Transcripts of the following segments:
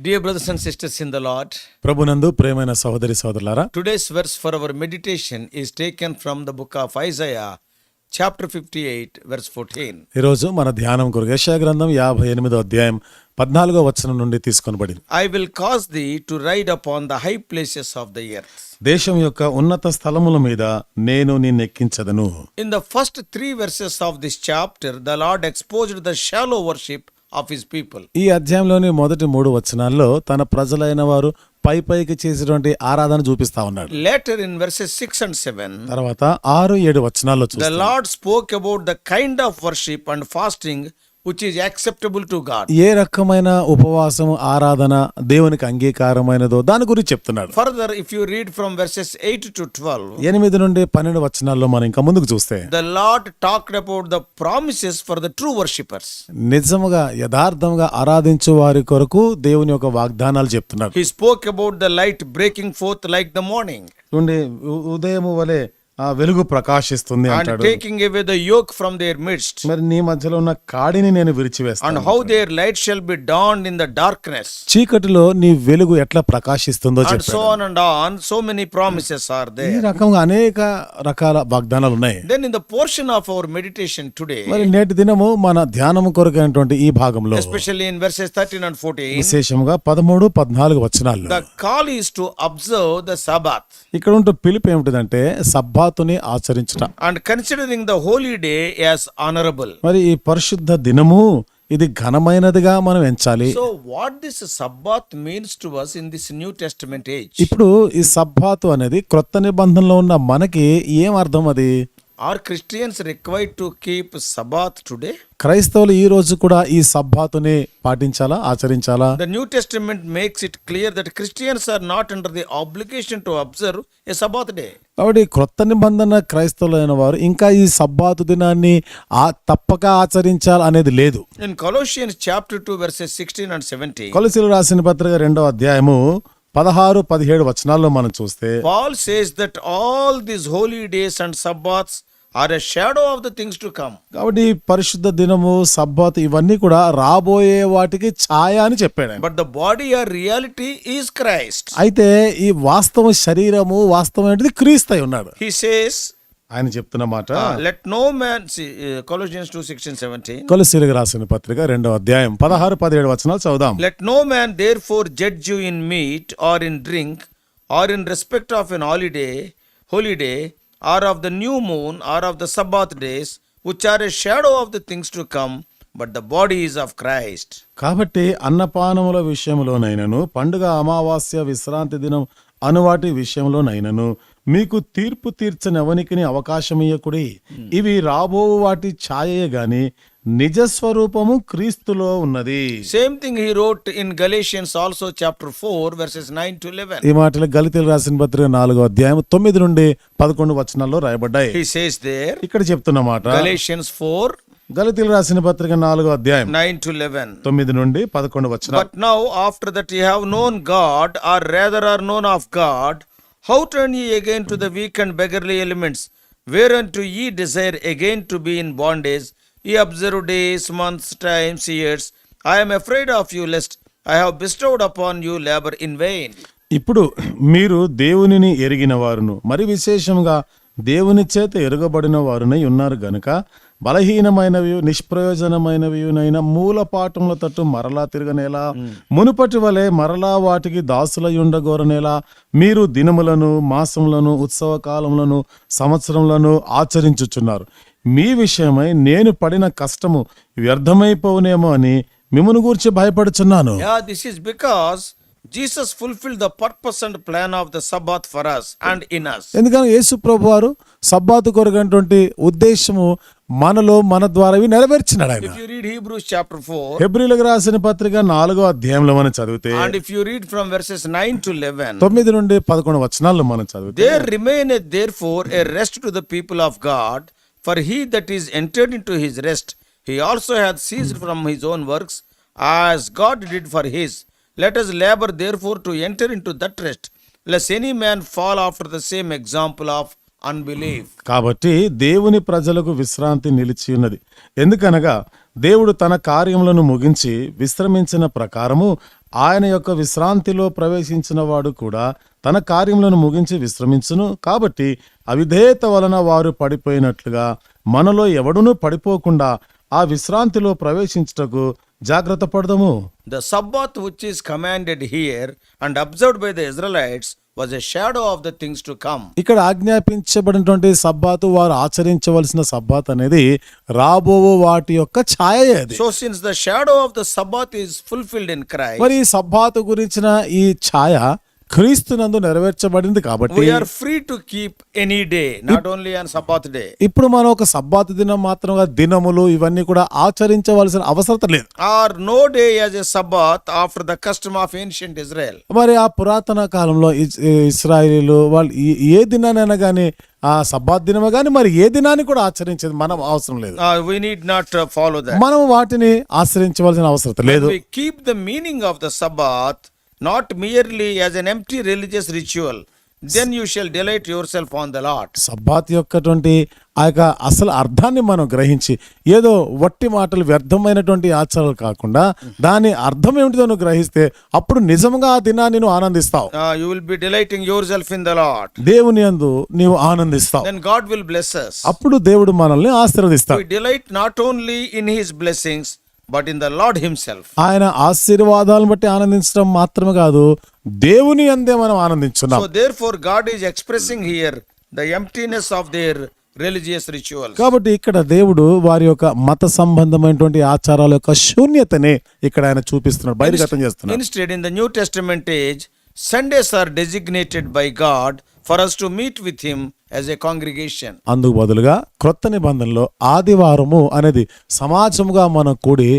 Dear brothers and sisters in the Lord, ప్రభునందు ప్రియమైన సహోదరి సహోదరులారా, today's verse for our meditation is taken from the book of Isaiah, chapter 58, verse 14. ఈరోజు మన ధ్యానం కొరకు యెషయా గ్రంథం 58వ అధ్యాయం 14వ వచనం నుండి తీసుకొనబడింది. I will cause thee to ride upon the high places of the earth. దేశం యొక్క ఉన్నత స్థలముల మీద నేను నిన్నెక్కించదను. In the first 3 verses of this chapter, the Lord exposed the shallow worship of his people. ఈ అధ్యాయంలోని మొదటి 3 వచనాల్లో తన ప్రజలైన వారు పైకి చేసేటువంటి ఆరాధన చూపిస్తా ఉన్నాడు. Later in verses 6 and 7, తర్వాత 6-7 వచనాల్లో the చూస్తాం Lord spoke about the kind of worship and fasting which is acceptable to God. ఏ రకమైన ఉపవాసం ఆరాధన దేవునికి అంగీకారమైనదో దాని గురించి చెప్తున్నాడు. Further, if you read from verses 8 to 12, 8 నుండి 12 వచనాల్లో మనం ఇంకా ముందుకు చూస్తే the Lord talked about the promises for the true worshippers. నిజముగా యథార్థంగా ఆరాధించు వారి కొరకు దేవుని యొక్క వాగ్దానాలు చెప్తున్నాడు. He spoke about the light breaking forth like the morning చూడండి, ఉదయము వలె ఆ వెలుగు ప్రకాశిస్తుంది and అంటాడు. taking away the yoke from their midst, మరి నీ మధ్యలో ఉన్న కాడిని నేను and విరిచివేస్తాను. how their light shall be dawned in the darkness. చీకటిలో నీ వెలుగు ఎట్లా ప్రకాశిస్తుందో And చెప్పాడు. so on and on. So many promises are ఈ there. రకంగా అనేక రకాల వాగ్దానాలు ఉన్నాయి. Then in the portion of our meditation today, మరి నేటి దినము మన ధ్యానము కొరకైనటువంటి ఈ భాగంలో especially in verses 13 and 14, విశేషంగా 13, 14 వచనాల్లో the call is to observe the Sabbath ఇక్కడ ఉంటే పిలుపు ఏమిటిదంటే సబ్బాతుని ఆచరించుట. and considering the holy day as honorable. మరి ఈ పరిశుద్ధ దినము ఇది ఘనమైనదిగా మనం ఎంచాలి. So what this Sabbath means to us in this New Testament age? ఇప్పుడు ఈ సబ్బాతు అనేది క్రొత్త నిబంధనలో ఉన్న మనకి ఏం అర్థం అది? Are Christians required to keep Sabbath today? క్రైస్తవులు ఈ రోజు కూడా ఈ సబ్బాతుని పాటించాలా, ఆచరించాలా? The New Testament makes it clear that Christians are not under the obligation to observe a Sabbath day. కాబట్టి క్రొత్త నిబంధన క్రైస్తవులైన వారు ఇంకా ఈ సబ్బాతు దినాన్ని తప్పక ఆచరించాలి అనేది లేదు. In Colossians chapter 2 verses 16 and 17, కొలసీలు రాసిన పత్రిక 2వ అధ్యాయము 16, 17 వచనాల్లో మనం చూస్తే Paul says that all these holy days and Sabbaths are a shadow of the things to come. కాబట్టి ఈ పరిశుద్ధ దినము సబ్బాతు ఇవన్నీ కూడా రాబోయే వాటికి ఛాయ అని చెప్పాడు ఆయన. But the body or reality is Christ. అయితే ఈ వాస్తవ శరీరము వాస్తవం ఏంటిది? క్రీస్తు అయి ఉన్నాడు. He says, ఆయన చెప్తున్న మాట let no man see, Colossians 2, 16, 17. కొలసీలకు రాసిన పత్రిక 2వ అధ్యాయం 16, 17 వచనాలు చదువుదాం. Let no man therefore judge you in meat or in drink or in respect of an holy day or of the new moon or of the Sabbath days, which are a shadow of the things to come, but the body is of Christ. కాబట్టి అన్నపానముల విషయంలోనైనను పండుగ, అమావాస్య, విశ్రాంతి దినం అనువాటి విషయంలోనైనను మీకు తీర్పు తీర్చనెవనికిని అవకాశం ఇయ్యకుడి. ఇవి రాబో వాటి ఛాయయే గాని నిజ స్వరూపము క్రీస్తులో ఉన్నది. Same thing he wrote in Galatians also chapter 4 verses 9 to 11. ఈ మాటలు గలితీయులకు రాసిన పత్రిక 4వ అధ్యాయం 9 నుండి 11 వచనాల్లో రాయబడ్డాయి. He says there, ఇక్కడ చెప్తున్న మాట Galatians 4, గలితీయులకు రాసిన పత్రిక 4వ అధ్యాయం 9 to 11. 9 నుండి 11 వచనాలు. But now after that ye have known God, or rather are known of God, how turn ye again to the weak and beggarly elements, whereunto ye desire again to be in bondage? Ye observe days, months, times, years. I am afraid of you, lest I have bestowed upon you labor in vain. ఇప్పుడు మీరు దేవునిని ఎరిగిన వారును మరి విశేషంగా దేవుని చేత ఎరుగబడిన వారునై ఉన్నారు గనుక బలహీనమైనవి నిష్ప్రయోజనమైనవినైన మూల పాఠముల తట్టు మరలా తిరగనేలా మునుపటి వలె మరలా వాటికి దాసులయుండగోరనేలా మీరు దినములను, మాసములను, ఉత్సవ కాలములను, సంవత్సరములను ఆచరించుచున్నారు. మీ విషయమై నేను పడిన కష్టము వ్యర్థమైపోవునేమో అని మిమ్మును గూర్చి భయపడుచున్నాను. Yeah, this is because Jesus fulfilled the purpose and plan of the Sabbath for us and in us. ఎందుకంటే యేసు ప్రభు వారు సబ్బాతు కొరకైనటువంటి ఉద్దేశము మనలో మన ద్వారా నెరవేర్చినాడు ఆయన. If you read Hebrews chapter 4, హెబ్రీయులకు రాసిన పత్రిక 4వ అధ్యాయంలో మనం చదివితే and if you read from verses 9 to 11, 9 నుండి 11 వచనాల్లో మనం చదివితే there remaineth therefore a rest to the people of God, for he that is entered into his rest, he also hath ceased from his own works, as God did for his. Let us labor therefore to enter into that rest, lest any man fall after the same example of unbelief. కాబట్టి దేవుని ప్రజలకు విశ్రాంతి నిలిచి ఉన్నది. ఎందుకనగా దేవుడు తన కార్యములను ముగించి విశ్రమించిన ప్రకారము ఆయన యొక్క విశ్రాంతిలో ప్రవేశించిన వాడు కూడా తన కార్యములను ముగించి విశ్రమించును. కాబట్టి అవిధేయత వలన వారు పడిపోయినట్లుగా మనలో ఎవడునూ పడిపోకుండా ఆ విశ్రాంతిలో ప్రవేశించుటకు జాగ్రత్త పడదము. The Sabbath which is commanded here and observed by the Israelites was a shadow of the things to come. ఇక్కడ ఆజ్ఞాపించబడినటువంటి సబ్బాతు వారు ఆచరించవలసిన సబ్బాత్ అనేది రాబో వాటి యొక్క ఛాయ అది. So since the shadow of the Sabbath is fulfilled in Christ, మరి ఈ సబ్బాతు గురించిన ఈ ఛాయ క్రీస్తునందు నెరవేర్చబడింది కాబట్టి we are free to keep any day, not only on Sabbath day. ఇప్పుడు మనం ఒక సబ్బాతు దినం మాత్రంగా దినములు ఇవన్నీ కూడా ఆచరించవలసిన అవసరం లేదు. Or no day as a Sabbath after the custom of ancient Israel. మరి ఆ పురాతన కాలంలో ఇశ్రాయేలీలు వాళ్ళు ఏ దినానైనా కానీ ఆ సబ్బాత్ దినమే కానీ మరి ఏ దినాన్ని కూడా ఆచరించేది మనం అవసరం లేదు. We need not follow that. మనం వాటిని ఆచరించవలసిన అవసరం లేదు. We keep the meaning of the Sabbath not merely as an empty religious ritual, then you shall delight yourself on the Lord. Sabbath యొక్కటువంటి ఆ యొక్క అసలు అర్థాన్ని మనం గ్రహించి ఏదో వట్టి మాటలు వ్యర్థమైనటువంటి ఆచారాలు కాకుండా దాని అర్థం ఏమిటిదో నువ్వు గ్రహిస్తే అప్పుడు నిజంగా ఆ దినాన్ని నువ్వు ఆనందిస్తావు. You will be delighting yourself in the Lord. దేవుని యందు నీవు ఆనందిస్తావు. Then God will bless us. అప్పుడు దేవుడు మనల్ని ఆశీర్వదిస్తాడు. We delight not only in His blessings but in the Lord Himself. ఆయన ఆశీర్వాదాలను బట్టి ఆనందించడం మాత్రమే కాదు, దేవుని యందే మనం ఆనందించున్నాం. So therefore God is expressing here the emptiness of their religious rituals. కాబట్టి ఇక్కడ దేవుడు వారి యొక్క మత సంబంధమైనటువంటి ఆచారాల యొక్క శూన్యతనే ఇక్కడ ఆయన చూపిస్తున్నాడు, బహిర్గతం చేస్తున్నాడు. Instead, in the New Testament age, Sundays are designated by God for us to meet with Him as a congregation. అందుకు బదులుగా క్రొత్త నిబంధనలో ఆదివారము అనేది సమాజముగా మనం కూడి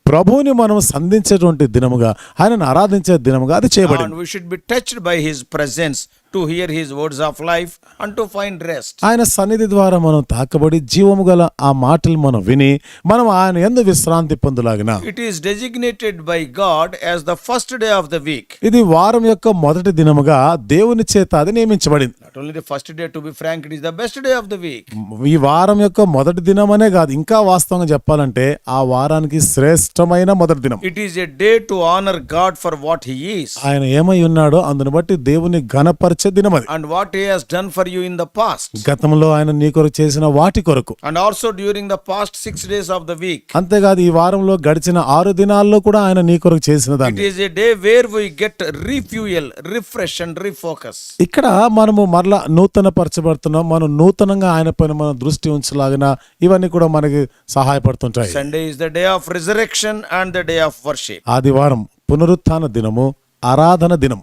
ప్రభువుని మనం సంధించేటువంటి దినముగా, ఆయనను ఆరాధించే దినముగా అది చేయబడింది. And we should be touched by His presence to hear His words of life and to find rest. ఆయన సన్నిధి ద్వారా మనం తాకబడి జీవము గల ఆ మాటలు మనం విని మనం ఆయన యందు విశ్రాంతి పొందులాగిన. It is designated by God as the first day of the week. ఇది వారం యొక్క మొదటి దినముగా దేవుని చేత అది నియమించబడింది. Not only the first day, to be frank, it is the best day of the week. ఈ వారం యొక్క మొదటి దినం అనే కాదు, ఇంకా వాస్తవంగా చెప్పాలంటే ఆ వారానికి శ్రేష్టమైన మొదటి దినం. It is a day to honor God for what He is. ఆయన ఏమై ఉన్నాడో అందును బట్టి దేవుని ఘనపరిచే దినం అది. And what He has done for you in the past. గతంలో ఆయన నీ కొరకు చేసిన వాటి కొరకు. And also during the past 6 days of the week. అంతేకాదు ఈ వారంలో గడిచిన 6 దినాల్లో కూడా ఆయన నీ కొరకు చేసిన It దాన్ని. is a day where we get refuel, refresh and refocus. ఇక్కడ మనము మరలా నూతన పరచబడుతున్నాం, మనం నూతనంగా ఆయన పైన మనం దృష్టి ఉంచలాగిన ఇవన్నీ కూడా మనకి సహాయపడుతుంటాయి. Sunday is the day of resurrection and the day of worship. ఆదివారం పునరుత్థాన దినము, ఆరాధన దినం.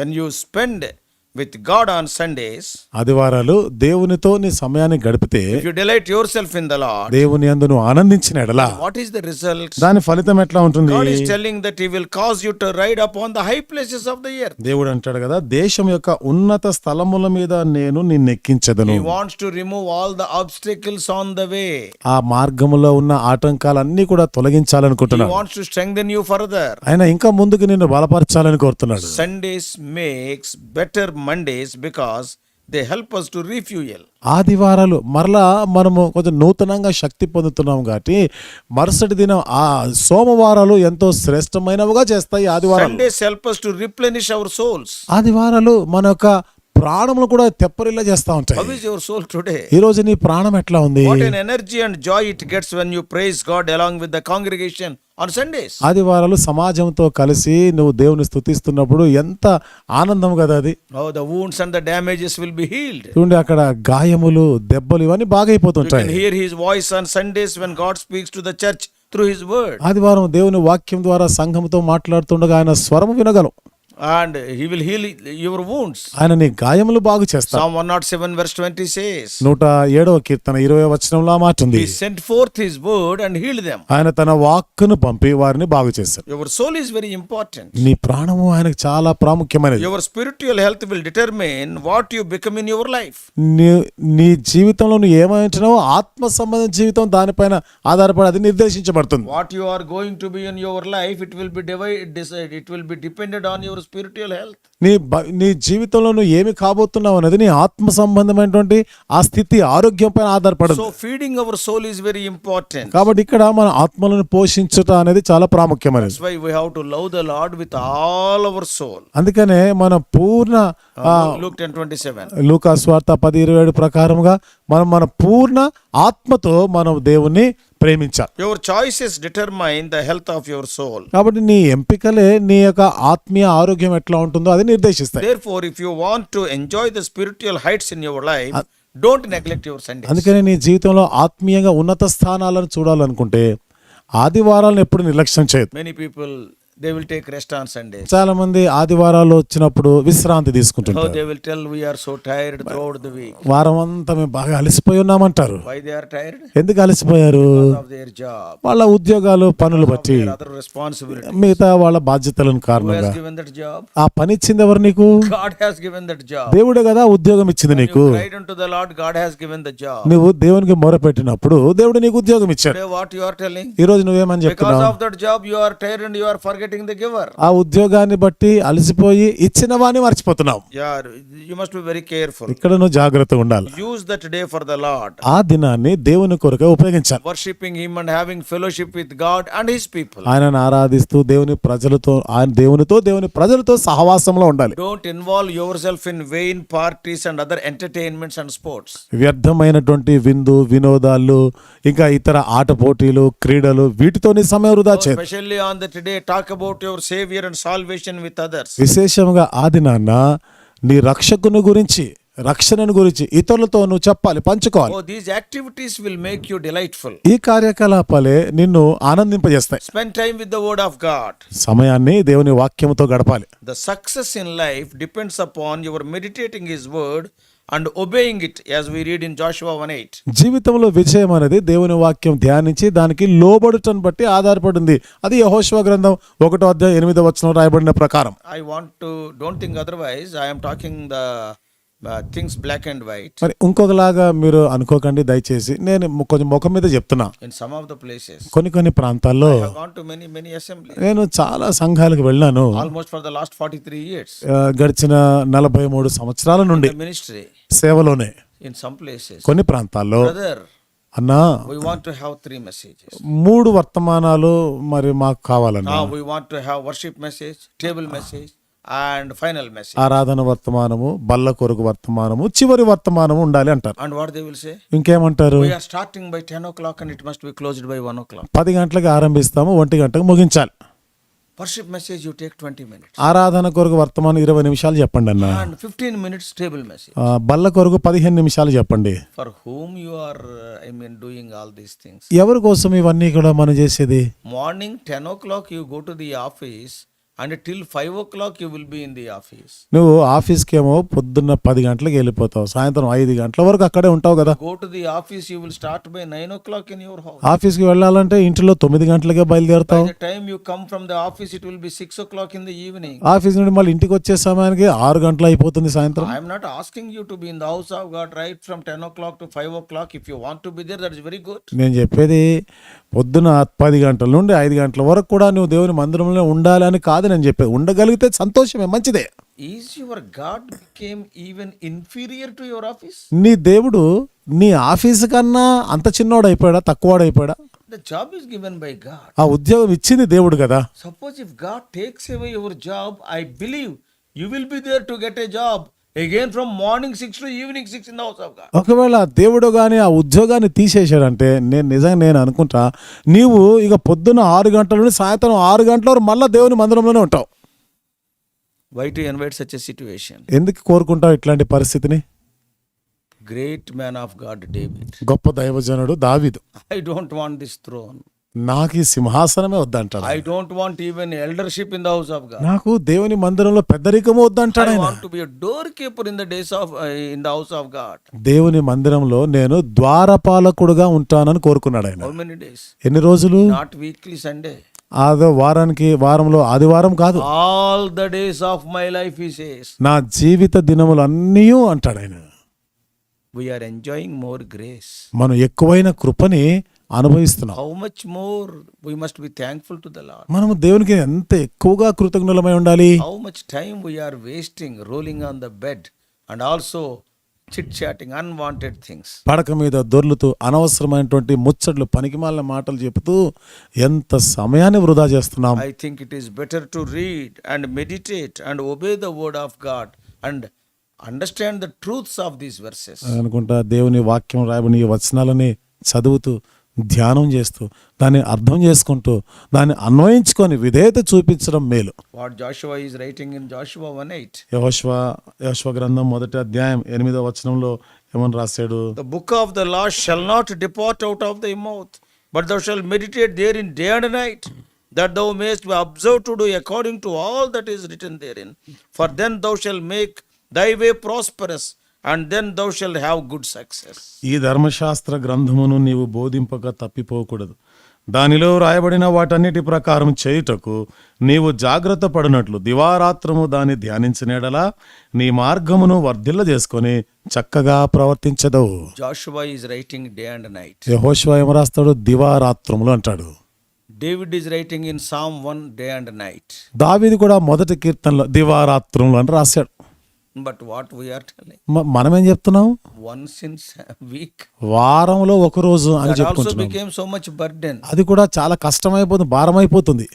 When you spend with God on Sundays, ఆదివారాలు దేవునితో నీ సమయాన్ని గడిపితే, if you delight yourself in the Lord, దేవుని యందు నువ్వు ఆనందించిన ఎడలా what is the result? దాని ఫలితం ఎట్లా ఉంటుంది? God is telling that He will cause you to ride upon the high places of the earth. దేవుడు అంటాడు కదా, దేశం యొక్క ఉన్నత స్థలముల మీద నేను నిన్నెక్కించదను. He wants to remove all the obstacles on the way. ఆ మార్గములో ఉన్న ఆటంకాలన్నీ కూడా He తొలగించాలనుకుంటున్నాడు. wants to strengthen you further. ఆయన ఇంకా ముందుకు నిన్ను బలపరచాలని కోరుతున్నాడు. Sundays makes better Mondays because they help us to refuel. ఆదివారాలు మరలా మనము కొంచెం నూతనంగా శక్తి పొందుతున్నాం కాబట్టి మరుసటి దినం ఆ సోమవారాలు ఎంతో శ్రేష్టమైనవిగా చేస్తాయి. ఆదివారాలు Sundays help us to replenish our souls. ఆదివారాలు మన యొక్క ప్రాణములు కూడా తెప్పరిల్లా చేస్తా ఉంటాయి. How is your soul today? ఈ రోజు నీ ప్రాణం ఎట్లా ఉంది? What an energy and joy it gets when you praise God along with the congregation on Sundays. ఆదివారాలు సమాజంతో కలిసి నువ్వు దేవుని స్తుతిస్తున్నప్పుడు ఎంత ఆనందం కదా అది. Oh, the wounds and the damages will be healed. చూడండి అక్కడ గాయములు, దెబ్బలు ఇవన్నీ బాగా You అయిపోతుంటాయి. can hear His voice on Sundays when God speaks to the church through His word. ఆదివారం దేవుని వాక్యం ద్వారా సంఘంతో మాట్లాడుతుండగా ఆయన స్వరము వినగలం. And He will heal your wounds. ఆయన నీ గాయములు బాగు చేస్తాడు. Psalm 107 verse 20 says, 107వ కీర్తన 20వ వచనంలో ఆ మాట ఉంది. He sent forth His word and healed them. ఆయన తన వాక్కును పంపి వారిని బాగు చేశాడు. Your soul is very important. నీ ప్రాణము ఆయనకు చాలా ప్రాముఖ్యమైనది. Your spiritual health will determine what you become in your life. నీ జీవితంలో నువ్వు ఏమైంటున్నావో ఆత్మ సంబంధ జీవితం దానిపైన ఆధారపడి అది నిర్దేశించబడుతుంది. What you are going to be in your life, it will be dependent on your spiritual health. నీ జీవితంలో నువ్వు ఏమి కాబోతున్నావు అనేది నీ ఆత్మ సంబంధమైనటువంటి ఆ స్థితి ఆరోగ్యం పైన ఆధారపడదు. So feeding our soul is very important. కాబట్టి ఇక్కడ మన ఆత్మలను పోషించుట అనేది చాలా ప్రాముఖ్యమైనది. That's why we have to love the Lord with all our soul. అందుకనే మన పూర్ణ Luke 10:27. లూకా సువార్త 10:27 ప్రకారంగా మనం మన పూర్ణ ఆత్మతో మనం దేవుణ్ణి ప్రేమించాలి. Your choices determine the health of your soul. కాబట్టి నీ ఎంపికలే నీ యొక్క ఆత్మీయ ఆరోగ్యం ఎట్లా ఉంటుందో అది నిర్దేశిస్తాయి. Therefore, if you want to enjoy the spiritual heights in your life, don't neglect your Sundays. అందుకనే నీ జీవితంలో ఆత్మీయంగా ఉన్నత స్థానాలను చూడాలనుకుంటే ఆదివారాలను ఎప్పుడు నిర్లక్ష్యం చేయదు. Many people, they will take rest on Sundays. చాలా మంది ఆదివారాలు వచ్చినప్పుడు విశ్రాంతి Oh, తీసుకుంటుంటారు. they will tell we are so tired throughout the week. వారం అంతా మేము బాగా అలసిపోయి ఉన్నామంటారు. Why they are tired? ఎందుకు అలసిపోయారు? Because of their job, వాళ్ళ ఉద్యోగాలు పనులు బట్టి their other responsibilities. మిగతా వాళ్ళ బాధ్యతలను Who కారణంగా has given that job? ఆ పని ఇచ్చింది ఎవరు నీకు? God has given that job. దేవుడే కదా ఉద్యోగం ఇచ్చింది When నీకు. you cried unto the Lord, God has given the job. నువ్వు దేవునికి మొరపెట్టినప్పుడు దేవుడు నీకు ఉద్యోగం ఇచ్చాడు. Today what you are telling? ఈ రోజు నువ్వేమని Because చెప్తున్నావు? of that job you are tired and you are forgetting the giver. ఆ ఉద్యోగాన్ని బట్టి అలసిపోయి ఇచ్చిన వాణ్ణి మర్చిపోతున్నావు. Yeah, you must be very careful. ఇక్కడ నువ్వు జాగ్రత్తగా ఉండాలి. Use that day for the Lord. ఆ దినాన్ని దేవుని కొరకు ఉపయోగించాలి. Worshipping Him and having fellowship with God and His people. ఆయనను ఆరాధిస్తూ దేవుని ప్రజలతో సహవాసంలో ఉండాలి. Don't involve yourself in vain parties and other entertainments and sports. వ్యర్థమైనటువంటి వినోదాలు ఇంకా ఇతర ఆట పోటీలు క్రీడలు వీటితోని సమయం వృధా చేయదు. Especially on that day, talk about your Savior and salvation with others. విశేషంగా ఆ దినాన్న నీ రక్షకుని గురించి రక్షణను గురించి ఇతరులతో నువ్వు చెప్పాలి, పంచుకోవాలి. Oh, these activities will make you delightful. ఈ కార్యకలాపాలే నిన్ను ఆనందింపజేస్తాయి. Spend time with the Word of God. సమయాన్ని దేవుని వాక్యముతో గడపాలి. The success in life depends upon your meditating His Word and obeying it, as we read in Joshua 1:8. జీవితంలో విజయం అనేది దేవుని వాక్యం ధ్యానించి దానికి లోబడుటను బట్టి ఆధారపడింది. అది యెహోషువ గ్రంథం 1:8 రాయబడిన ప్రకారం. Don't think otherwise. I am talking the things black and white. మరి ఇంకొకలాగా మీరు అనుకోకండి దయచేసి. నేను కొంచెం ముఖం మీద చెప్తున్నా. In some of the places, కొన్ని ప్రాంతాల్లో I have gone to many assemblies. నేను చాలా సంఘాలకు వెళ్ళాను. Almost for the last 43 years. గడిచిన 43 సంవత్సరాల నుండి The ministry. సేవలోనే In some places. కొన్ని ప్రాంతాల్లో Brother, అన్నా we want to have 3 messages. 3 వర్తమానాలు మరి మాకు కావాలన్నా. Now we want to have worship message, table message, and final message. ఆరాధన వర్తమానము, బల్ల కొరకు వర్తమానము, చివరి వర్తమానము ఉండాలి అంటారు. And what they will say? ఇంకేమంటారు? We are starting by 10 o'clock and it must be closed by 1 o'clock. 10 గంటలకు ఆరంభిస్తాము, 1 గంటకు ముగించాలి. Worship message you take 20 minutes. ఆరాధన కొరకు వర్తమానం 20 నిమిషాలు చెప్పండి అన్న. And 15 minutes table message. బల్ల కొరకు 15 నిమిషాలు చెప్పండి. For whom you are, doing all these things. ఎవరి కోసం ఇవన్నీ కూడా మనం చేసేది? Morning 10 o'clock you go to the office and till 5 o'clock you will be in the office. నువ్వు ఆఫీస్కి ఏమో పొద్దున్న 10 గంటలకు వెళ్ళిపోతావు, సాయంత్రం 5 గంటల వరకు అక్కడే ఉంటావు కదా. Go to the office you will start by 9 o'clock in your house. ఆఫీస్కి వెళ్ళాలంటే ఇంట్లో 9 గంటలకే బయలుదేరుతావు. By the time you come from the office it will be 6 o'clock in the evening. Office నుండి మళ్ళీ ఇంటికి వచ్చే సమయానికి 6 గంటలు అయిపోతుంది సాయంత్రం. I am not asking you to be in the house of God right from 10 o'clock to 5 o'clock. If you want to be there, that is very good. నేను చెప్పేది పొద్దున 10 గంటల నుండి 5 గంటల వరకు కూడా నువ్వు దేవుని మందిరంలో ఉండాలి అని కాదు నేను చెప్పేది. ఉండగలిగితే సంతోషమే, మంచిదే. Is your God became even inferior to your office? నీ దేవుడు నీ ఆఫీసు కన్నా అంత చిన్నోడైపోయాడా, తక్కువడైపోయాడా? The job is given by God. ఆ ఉద్యోగం ఇచ్చింది దేవుడు కదా. Suppose if God takes away your job, I believe you will be there to get a job again from morning 6 to evening 6 in the house of God. ఒకవేళ దేవుడు కానీ ఆ ఉద్యోగాన్ని తీసేశాడంటే నేను అనుకుంటా నీవు ఇక పొద్దున్న 6 గంటల నుండి సాయంత్రం 6 గంటల వరకు మళ్ళీ దేవుని మందిరంలోనే ఉంటావు. Why to invite such a situation? ఎందుకు కోరుకుంటావు ఇట్లాంటి పరిస్థితిని? Great man of God David. గొప్ప దైవజనుడు దావీదు, I don't want this throne. నాకు ఈ సింహాసనమే వద్దంటాడు. I don't want even eldership in the house of God. నాకు దేవుని మందిరంలో పెద్దరికము వద్దంటాడు I ఆయన. want to be a doorkeeper in the days of in the house of God. దేవుని మందిరంలో నేను ద్వారపాలకుడుగా ఉంటానని కోరుకున్నాడు ఆయన. How many days? ఎన్ని రోజులు? Not weekly Sunday. అదో వారంలో ఆదివారం కాదు. All the days of my life, he says. నా జీవిత దినములన్నీ అంటాడు ఆయన. We are enjoying more grace. మనం ఎక్కువైన కృపని అనుభవిస్తున్నాం. how much more we must be thankful to the Lord. మనము దేవునికి ఎంత ఎక్కువగా కృతజ్ఞులమై ఉండాలి. How much time we are wasting rolling on the bed and also chit-chatting unwanted things. పడక మీద దొర్లుతూ అనవసరమైనటువంటి ముచ్చట్లు పనికిమాలిన మాటలు చెబుతూ ఎంత సమయాన్ని వృధా చేస్తున్నాం. I think it is better to read and meditate and obey the word of God and understand the truths of these verses. అనుకుంటా దేవుని వాక్యం రాయబడిన ఈ వచనాలని చదువుతూ ధ్యానం చేస్తూ దాన్ని అర్థం చేసుకుంటూ దాన్ని అన్వయించుకొని విధేయత చూపించడం మేలు. What Joshua is writing in Joshua 1:8. యెహోషువ గ్రంథం 1వ అధ్యాయం 8వ వచనంలో ఏమని రాశాడు? The book of the law shall not depart out of thy mouth, but thou shalt meditate therein day and night, that thou mayest be observed to do according to all that is written therein. For then thou shalt make thy way prosperous, and then thou shalt have good success. ఈ ధర్మశాస్త్ర గ్రంథమును నీవు బోధింపక తప్పిపోకూడదు. దానిలో రాయబడిన వాటన్నిటి ప్రకారం చేయుటకు నీవు జాగ్రత్త పడినట్లు దివారాత్రము దాన్ని ధ్యానించినడలా నీ మార్గమును వర్ధిల్ల చేసుకొని చక్కగా ప్రవర్తించదవు. Joshua is writing day and night. యెహోషువ ఏం రాస్తాడు? దివారాత్రములు అంటాడు. David is writing in Psalm 1 day and night. దావీదు కూడా మొదటి కీర్తనలో దివారాత్రములు అని రాశాడు. But what we are telling, మనమేం చెప్తున్నాం? once in a week, వారంలో ఒక రోజు అని that also చెప్పుకుంటున్నాం. became so much burden. అది కూడా చాలా కష్టమైపోతుంది, భారమైపోతుంది.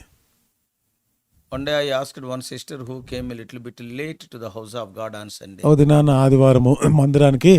One day I asked one sister who came a little bit late to the house of God on Sunday. ఓ దినాన ఆదివారము మందిరానికి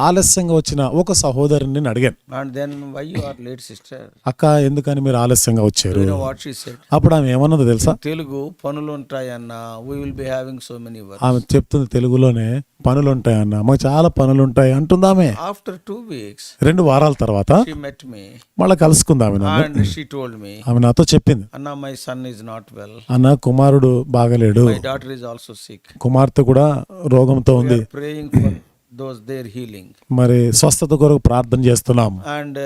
ఆలస్యంగా వచ్చిన ఒక సహోదరుని నేను అడిగాను. And then, why you are late, sister? అక్క ఎందుకని మీరు ఆలస్యంగా వచ్చారు? You know what she said? అప్పుడు ఆమె ఏమన్నదో తెలుసా? Telugu పనులు ఉంటాయన్న, we will be having so many works. ఆమె చెప్తుంది తెలుగులోనే, పనులుంటాయన్న, మాకు చాలా పనులుంటాయి అంటుందామే. After 2 weeks, 2 వారాల తర్వాత she met me మళ్ళీ కలుసుకుందాం నన్ను. and she told me, ఆమె నాతో చెప్పింది, Anna, my son is not well. అన్న కుమారుడు బాగలేడు, My daughter is also sick. కుమార్తె కూడా రోగంతో We ఉంది, are praying for those their healing. మరి స్వస్థత కొరకు ప్రార్థన చేస్తున్నాం. And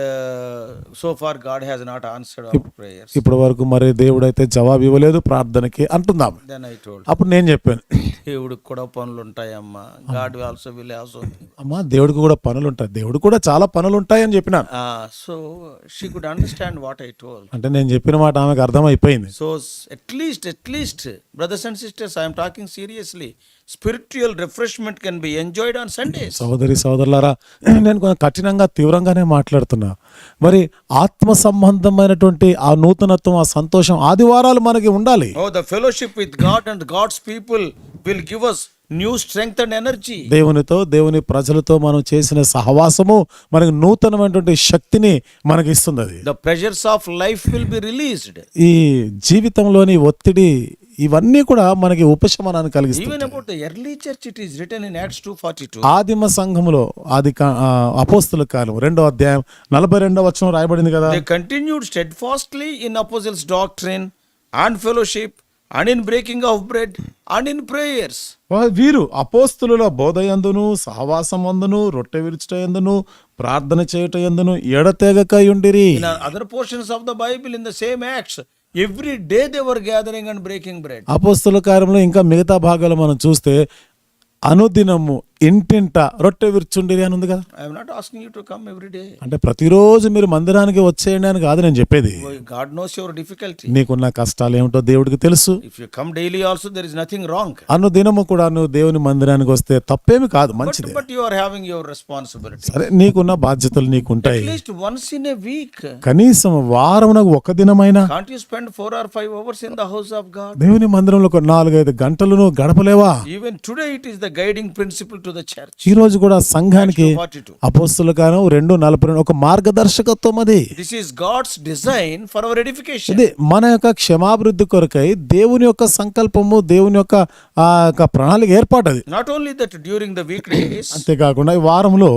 so far God has not answered our prayers. ఇప్పటి వరకు మరి దేవుడైతే జవాబు ఇవ్వలేదు ప్రార్థనకి అంటుందాం. Then I told, అప్పుడు నేను చెప్పాను, దేవుడికి కూడా పనులు ఉంటాయమ్మా. God also will have so many. అమ్మా దేవుడికి కూడా పనులు ఉంటాయి, దేవుడు కూడా చాలా పనులు ఉంటాయని చెప్పినాను. So she could understand what I told. అంటే నేను చెప్పిన మాట ఆమెకు అర్థమైపోయింది. So at least, brothers and sisters, I am talking seriously. Spiritual refreshment can be enjoyed on Sundays. సోదరులారా, నేను కొంచెం కఠినంగా తీవ్రంగానే మాట్లాడుతున్నా. మరి ఆత్మ సంబంధమైనటువంటి ఆ నూతనత్వం, ఆ సంతోషం ఆదివారాలు మనకి ఉండాలి. Oh, the fellowship with God and God's people will give us new strength and energy. దేవునితో, దేవుని ప్రజలతో మనం చేసిన సహవాసము మనకి నూతనమైనటువంటి శక్తిని మనకి ఇస్తుంది. అది The pressures of life will be released. ఈ జీవితంలోని ఒత్తిడి ఇవన్నీ కూడా మనకి ఉపశమనాన్ని కలిగిస్తుంది. Even about the early church, it is written in Acts 2:42. ఆదిమ సంఘములో అపోస్తల కాలం 2వ అధ్యాయం 42వ వచనం రాయబడింది కదా. They continued steadfastly in apostles' doctrine and fellowship and in breaking of bread and in prayers. వీరు అపోస్తలుల బోధయందును సహవాసమందును రొట్టె విరుచుటయందును ప్రార్థన చేయుటయందును ఎడతెగక యుండిరి. In other portions of the Bible, in the same Acts, every day they were gathering and breaking bread. అపోస్తల కార్యంలో ఇంకా మిగతా భాగాలు మనం చూస్తే అనుదినము ఇంటింట రొట్టె విరుచుండిరి అని ఉంది కదా. I am not asking you to come every day. అంటే ప్రతిరోజు మీరు మందిరానికి వచ్చేయండి అని కాదు నేను చెప్పేది. God knows your difficulty. నీకున్న కష్టాలు ఏమిటో దేవుడికి తెలుసు. If you come daily also, there is nothing wrong. అనుదినము కూడా నువ్వు దేవుని మందిరానికి వస్తే తప్పేమి కాదు, మంచిదే. But you are having your responsibility. సరే, నీకున్న బాధ్యతలు నీకుంటాయి. At least once in a week. కనీసం వారమునకు ఒక దినమైనా Can't you spend 4 or 5 hours in the house of God? దేవుని మందిరంలో 4-5 గంటలను గడపలేవా? Even today it is the guiding principle to the church. ఈ రోజు కూడా సంఘానికి 42. అపోస్తల కాలం 2:42 ఒక మార్గదర్శకత్వం అది. This is God's design for our edification. ఇది మన యొక్క క్షమాభివృద్ధి కొరకై దేవుని యొక్క సంకల్పము, దేవుని యొక్క ప్రణాళిక ఏర్పాటు అది. Not only that, during the weekdays, అంతేకాకుండా ఈ వారంలో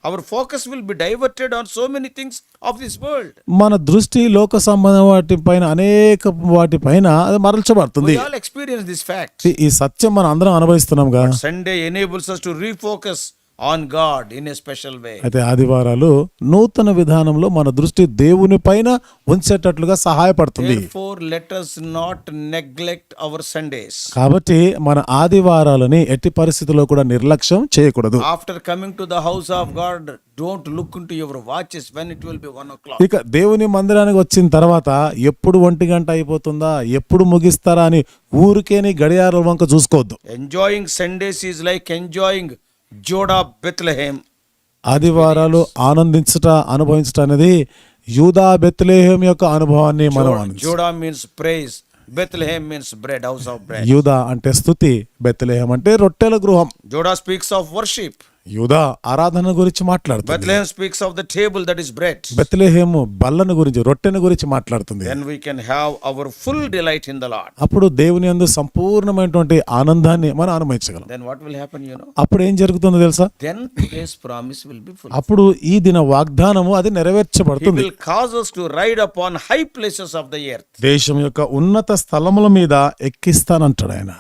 our focus will be diverted on so many things of this world. మన దృష్టి లోక సంబంధ వాటిపైన, అనేక వాటిపైన అది మరల్చబడుతుంది. We all experience this fact. ఈ సత్యం మనం అందరం అనుభవిస్తున్నాంగా. Sunday enables us to refocus on God in a special way. అయితే ఆదివారాలు నూతన విధానంలో మన దృష్టి దేవుని పైన ఉంచేటట్లుగా సహాయపడుతుంది. Therefore, let us not neglect our Sundays. కాబట్టి మన ఆదివారాలని ఎట్టి పరిస్థితుల్లో కూడా నిర్లక్ష్యం చేయకూడదు. After coming to the house of God, don't look into your watches when it will be 1 o'clock. ఇక దేవుని మందిరానికి వచ్చిన తర్వాత ఎప్పుడు 1 గంట అయిపోతుందా, ఎప్పుడు ముగిస్తారా అని ఊరికేని గడియారం వంక చూసుకోవద్దు. Enjoying Sundays is like enjoying Judah Bethlehem. ఆదివారాలు ఆనందించుట అనుభవించుట అనేది యూదా బెత్లెహేం యొక్క అనుభవాన్ని మనం ఆనందించాలి. Judah means praise. Bethlehem means bread, house of bread. యూదా అంటే స్తుతి, బెత్లెహేం అంటే రొట్టెల గృహం. Judah speaks of worship. యూదా ఆరాధన గురించి మాట్లాడుతుంది. Bethlehem speaks of the table that is bread. Bethlehem బల్లను గురించి, రొట్టెను గురించి మాట్లాడుతుంది. Then we can have our full delight in the Lord. అప్పుడు దేవుని యందు సంపూర్ణమైనటువంటి ఆనందాన్ని మనం అనుభవించగలం. Then what will happen, you know? అప్పుడు ఏం జరుగుతుందో తెలుసా? Then today's promise will be full. అప్పుడు ఈ దిన వాగ్దానము అది He నెరవేర్చబడుతుంది. will cause us to ride upon high places of the earth. దేశం యొక్క ఉన్నత స్థలముల మీద ఎక్కిస్తానంటాడు ఆయన.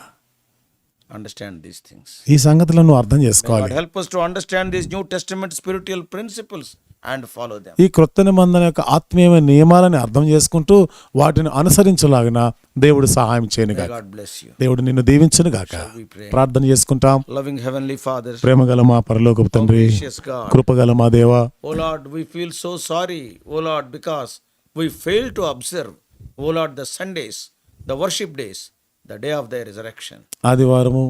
Understand these things. ఈ సంగతులను నువ్వు అర్థం God చేసుకోవాలి. help us to understand these New Testament spiritual principles and follow them. ఈ క్రొత్త నిబంధన యొక్క ఆత్మీయమైన నియమాలని అర్థం చేసుకుంటూ వాటిని అనుసరించలాగిన దేవుడు సహాయం May చేయనుగాక. God bless you. దేవుడు నిన్ను దీవించునుగాక. we pray? ప్రార్థన చేసుకుంటాం. Loving Heavenly Father, ప్రేమగల మా పరలోకపు తండ్రి, gracious God. కృపగల మా దేవా, O Lord, we feel so sorry, O Lord, because we fail to observe, O Lord, the Sundays, the worship days, the day of their resurrection. ఆదివారము,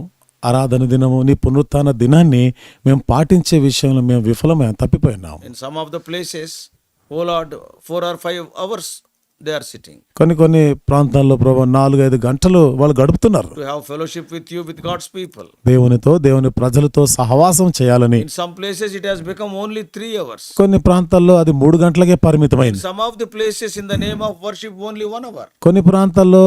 ఆరాధన దినము, నీ పునరుత్థాన దినాన్ని మేము పాటించే విషయంలో మేము విఫలమైన తప్పిపోయినాం. In some of the places, O Lord, 4 or 5 hours they are sitting కొన్ని ప్రాంతాల్లో ప్రభు 4-5 గంటలు వాళ్ళు గడుపుతున్నారు to have fellowship with you, with God's people. దేవునితో, దేవుని ప్రజలతో సహవాసం చేయాలని. In some places it has become only 3 hours. కొన్ని ప్రాంతాల్లో అది 3 గంటలకే In పరిమితమైంది. some of the places, in the name of worship, only 1 hour. కొన్ని ప్రాంతాల్లో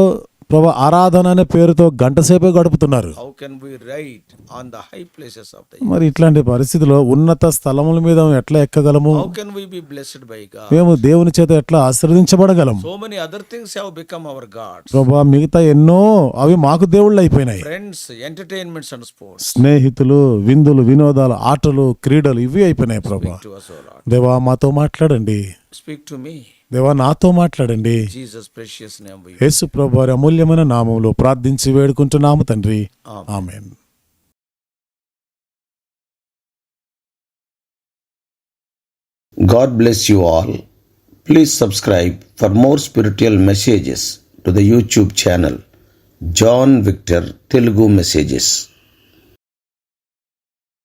ప్రభు ఆరాధన అనే పేరుతో గంట సేపే గడుపుతున్నారు. How can we ride on the high places of the earth? మరి ఇట్లాంటి పరిస్థితిలో ఉన్నత స్థలముల మీద ఎట్లా ఎక్కగలము? How can we be blessed by God? మేము దేవుని చేత ఎట్లా ఆశీర్వదించబడగలం? So many other things have become our gods. ప్రభా మిగతా ఎన్నో అవి మాకు దేవుళ్ళు అయిపోయినాయి. Friends, entertainments and sports. స్నేహితులు, విందులు, వినోదాలు, ఆటలు, క్రీడలు ఇవి అయిపోయినాయి ప్రభా. To us, O Lord. దేవా మాతో మాట్లాడండి. Speak to me. దేవా నాతో మాట్లాడండి. Jesus' precious name we యేసు ప్రభు వారి అమూల్యమైన నామములో ప్రార్థించి వేడుకుంటున్నాము తండ్రి. ఆమేన్. God bless you all. Please subscribe for more spiritual messages to the YouTube channel John Victor Telugu Messages.